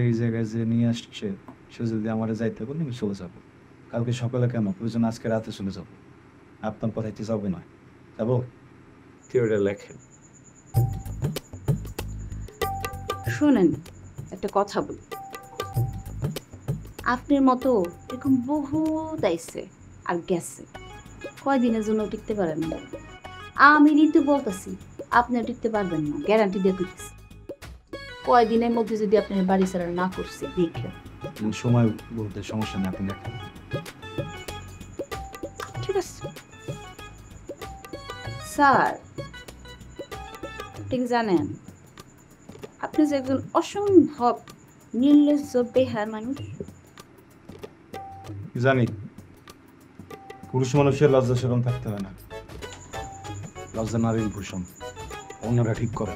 এই জায়গায় যে নিয়ে আসছে সে যদি আমার যাইতে বলে আমি চলে যাবো। কালকে সকালে কেন, প্রয়োজন আজকে রাতে চলে যাবো। আপনার কথাইতে যাবে নয়, যাবো। থিওরিটা লেখেন। শোনেন, একটা কথা বলি। আপনার মতো এরকম বহুত আইছে আর গেছে, কয়দিনের জন্য টিকতে পারেন না। আমি ঋতু বলতেছি আপনি টিকতে পারবেন না, গ্যারান্টি দিয়ে দিতেছি। কয়দিনের মধ্যে যদি আপনার বাড়ি ছাড়া না করছে দেখলেন। সময় বলতে সমস্যা নেই, আপনি লেখেন। ঠিক আছে স্যার, ঠিক জানেন আপনি যে একজন অসম্ভব নির্লজ্জ বেহার মানুষ। জানি পুরুষ মানুষের লজ্জা সেরকম থাকতে হয় না, লজ্জা নারীর ভূষণ, অন্যরা ঠিক করে।